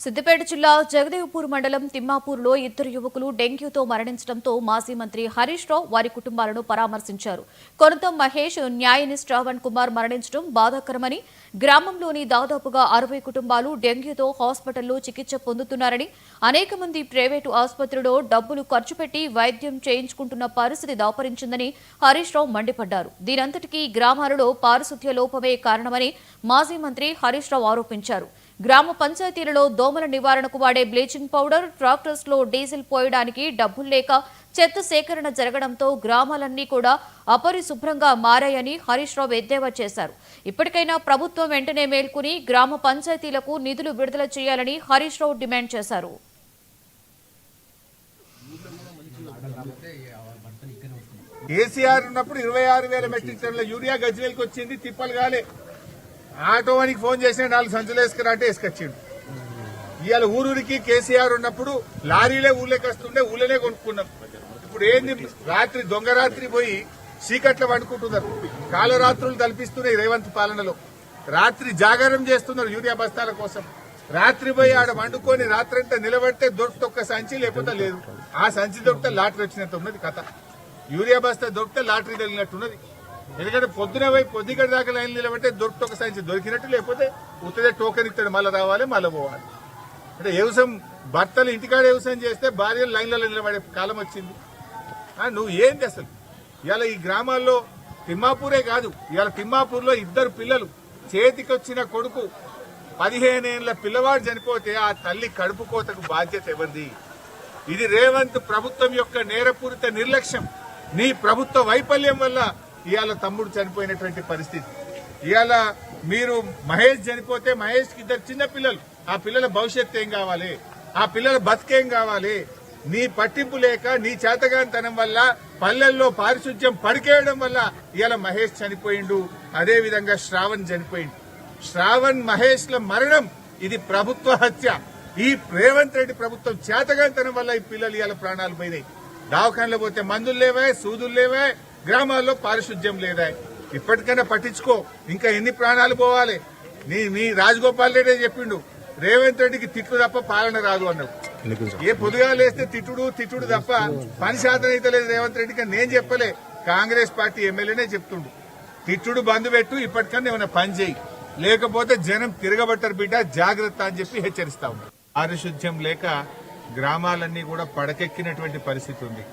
సిద్దిపేట జిల్లా జగదేవ్పూర్ మండలం తిమ్మాపూర్లో ఇద్దరు యువకులు డెంగ్యూతో మరణించడంతో మాజీ మంత్రి హరీష్ రావు వారి కుటుంబాలను పరామర్శించారు. కొనతం మహేష్, న్యాయని శ్రావణ్ కుమార్ మరణించడం బాధాకరమని, గ్రామంలోని దాదాపుగా 60 కుటుంబాలు డెంగ్యూతో హాస్పిటల్లో చికిత్స పొందుతున్నారని, అనేక మంది ప్రైవేటు ఆసుపత్రిలో డబ్బులు ఖర్చు పెట్టి వైద్యం చేయించుకుంటున్న పరిస్థితి దాపరించిందని హరీష్ రావు మండిపడ్డారు. దీనంతటికీ గ్రామాలలో పారిశుధ్య లోపమే కారణమని మాజీ మంత్రి హరీష్ రావు ఆరోపించారు. గ్రామ పంచాయతీలలో దోమల నివారణకు వాడే బ్లీచింగ్ పౌడర్, ట్రాక్టర్స్ లో డీజిల్ పోయడానికి డబ్బులు లేక చెత్త సేకరణ జరగడంతో గ్రామాలన్నీ కూడా అపరిశుభ్రంగా మారాయని హరీష్ రావు ఎద్దేవా చేశారు. ఇప్పటికైనా ప్రభుత్వం వెంటనే మేల్కొని గ్రామ పంచాయతీలకు నిధులు విడుదల చేయాలని హరీష్ రావు డిమాండ్ చేశారు. కేసీఆర్ ఉన్నప్పుడు 26,000 మెట్రిక్ టన్నుల యూరియా గజ్వేల్కి వచ్చింది, తిప్పలు కాలే. ఆటోవానికి ఫోన్ చేసిన 4 సంచులు వేసుకురా అంటే వేసుకొచ్చిండు. ఇవాళ ఊరూరికి కేసీఆర్ ఉన్నప్పుడు లారీలే ఊళ్ళోకి వస్తుండే, ఊళ్ళోనే కొనుక్కున్నాం. ఇప్పుడు ఏంది, రాత్రి దొంగ రాత్రి పోయి చీకట్ల వండుకుంటున్నారు. కాలరాత్రులు కల్పిస్తున్నాయి రేవంత్ పాలనలో. రాత్రి జాగారం చేస్తున్నారు యూరియా బస్తాల కోసం. రాత్రి పోయి ఆడ వండుకొని రాత్రంతా నిలబడితే దొరికితే ఒక్క సంచి, లేకపోతే లేదు. ఆ సంచి దొరికితే లాటరీ వచ్చినంత ఉన్నది కథ. యూరియా బస్తా దొరికితే లాటరీ తగిలినట్టున్నది. ఎందుకంటే పొద్దున పోయి పొద్దుగడ దాకా లైన్ నిలబడితే దొరికితే ఒక సంచి దొరికినట్టు, లేకపోతే ఉత్తదే టోకెన్ ఇస్తాడు, మళ్ళీ రావాలి మళ్ళీ పోవాలి. అంటే వ్యవసాయం భర్తలు ఇంటికాడ వ్యవసాయం చేస్తే భార్యలు లైన్లలో నిలబడే కాలం వచ్చింది. నువ్వు ఏంది అసలు? ఇవాళ ఈ గ్రామాల్లో తిమ్మాపూరే కాదు, ఇవాళ తిమ్మాపూర్లో 2 పిల్లలు, చేతికొచ్చిన కొడుకు 15 ఏళ్ల పిల్లవాడు చనిపోతే ఆ తల్లి కడుపు కోతకు బాధ్యత ఎవరిది? ఇది రేవంత్ ప్రభుత్వం యొక్క నేరపూరిత నిర్లక్ష్యం. నీ ప్రభుత్వ వైఫల్యం వల్ల ఇవాళ తమ్ముడు చనిపోయినటువంటి పరిస్థితి. ఇవాళ మీరు మహేష్ చనిపోతే మహేష్ కి 2 చిన్న పిల్లలు, ఆ పిల్లల భవిష్యత్తు ఏం కావాలి? ఆ పిల్లల బతికేం కావాలి? నీ పట్టింపు లేక, నీ చేతగానితనం వల్ల, పల్లెల్లో పారిశుధ్యం పడికేయడం వల్ల ఇవాళ మహేష్ చనిపోయిండు. అదే విధంగా శ్రావణ్ చనిపోయిండు. శ్రావణ్, మహేష్ ల మరణం ఇది ప్రభుత్వ హత్య. ఈ రేవంత్ రెడ్డి ప్రభుత్వం చేతగానితనం వల్ల ఈ పిల్లలు ఇవాళ ప్రాణాలు పోయినాయి. దవాఖానలో పోతే మందులు లేవా, సూదులు లేవా, గ్రామాల్లో పారిశుధ్యం లేదా? ఇప్పటికైనా పట్టించుకో. ఇంకా ఎన్ని ప్రాణాలు పోవాలి? నీ రాజగోపాల్ రెడ్డి చెప్పిండు, రేవంత్ రెడ్డికి తిట్లు తప్ప పాలన రాదు అన్నాడు. ఏ పొదుగా లేస్తే తిట్టుడు తప్ప పని శాతం అయితే లేదు రేవంత్ రెడ్డికి. నేను చెప్పలే, కాంగ్రెస్ పార్టీ ఎమ్మెల్యేనే చెప్తుండు. తిట్టుడు బంద్ పెట్టు, ఇప్పటికన్నా ఏమైనా పని చేయి, లేకపోతే జనం తిరగబట్టారు బిడ్డ, జాగ్రత్త అని చెప్పి హెచ్చరిస్తా ఉన్నారు. పారిశుధ్యం లేక గ్రామాలన్నీ కూడా పడకెక్కినటువంటి పరిస్థితి ఉంది.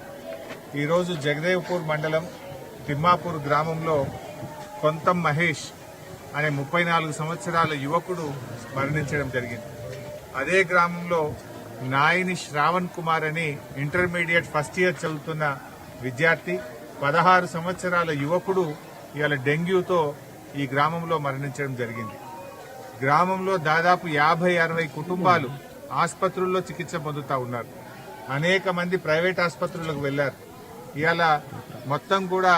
ఈరోజు జగదేవ్పూర్ మండలం తిమ్మాపూర్ గ్రామంలో కొంతం మహేష్ అనే 34 సంవత్సరాల యువకుడు మరణించడం జరిగింది. అదే గ్రామంలో నాయని శ్రావణ్ కుమార్ అని ఇంటర్మీడియట్ ఫస్ట్ ఇయర్ చదువుతున్న విద్యార్థి, 16 సంవత్సరాల యువకుడు ఇవాళ డెంగ్యూతో ఈ గ్రామంలో మరణించడం జరిగింది. గ్రామంలో దాదాపు 50-60 కుటుంబాలు ఆసుపత్రుల్లో చికిత్స పొందుతా ఉన్నారు. అనేక మంది ప్రైవేట్ ఆసుపత్రులకు వెళ్లారు. ఇవాళ మొత్తం కూడా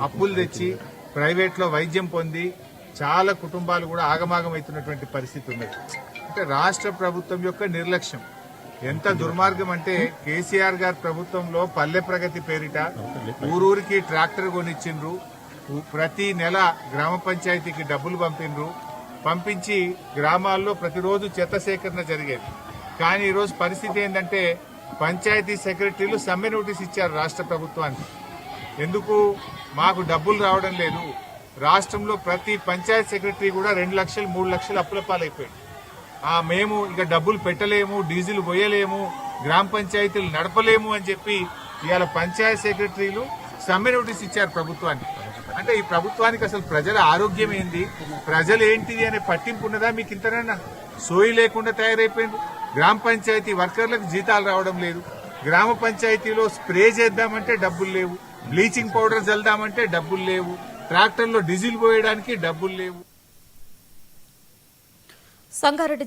అప్పులు తెచ్చి ప్రైవేట్ లో వైద్యం పొంది చాలా కుటుంబాలు కూడా ఆగమాగమవుతున్నటువంటి పరిస్థితి ఉన్నది. అంటే రాష్ట్ర ప్రభుత్వం యొక్క నిర్లక్ష్యం ఎంత దుర్మార్గం అంటే, కేసీఆర్ గారి ప్రభుత్వంలో పల్లె ప్రగతి పేరిట ఊరూరికి ట్రాక్టర్ కొనిచ్చిండ్రు. ప్రతి నెల గ్రామ పంచాయతీకి డబ్బులు పంపించి గ్రామాల్లో ప్రతిరోజు చెత్త సేకరణ జరిగేది. కానీ ఈరోజు పరిస్థితి ఏంటంటే, పంచాయతీ సెక్రటరీలు సమ్మె నోటీస్ ఇచ్చారు రాష్ట్ర ప్రభుత్వానికి. ఎందుకు? మాకు డబ్బులు రావడం లేదు. రాష్ట్రంలో ప్రతి పంచాయత్ సెక్రటరీ కూడా 2 లక్షలు 3 లక్షలు అప్పుల పాలైపోయాడు. మేము ఇక డబ్బులు పెట్టలేము, డీజిల్ పోయలేము, గ్రామ పంచాయతీలు నడపలేము అని చెప్పి ఇవాళ పంచాయత్ సెక్రటరీలు సమ్మె నోటీస్ ఇచ్చారు ప్రభుత్వానికి. అంటే ఈ ప్రభుత్వానికి అసలు ప్రజల ఆరోగ్యం ఏంది, ప్రజలు ఏంటిది అనే పట్టింపు ఉన్నదా మీకు? ఇంతనన్నా సోయి లేకుండా తయారైపోయింది. గ్రామ పంచాయతీ వర్కర్లకు జీతాలు రావడం లేదు. గ్రామ పంచాయతీలో స్ప్రే చేద్దామంటే డబ్బులు లేవు, బ్లీచింగ్ పౌడర్ చల్దామంటే డబ్బులు లేవు, ట్రాక్టర్లో డీజిల్ పోయడానికి డబ్బులు లేవు. సంగారెడ్డి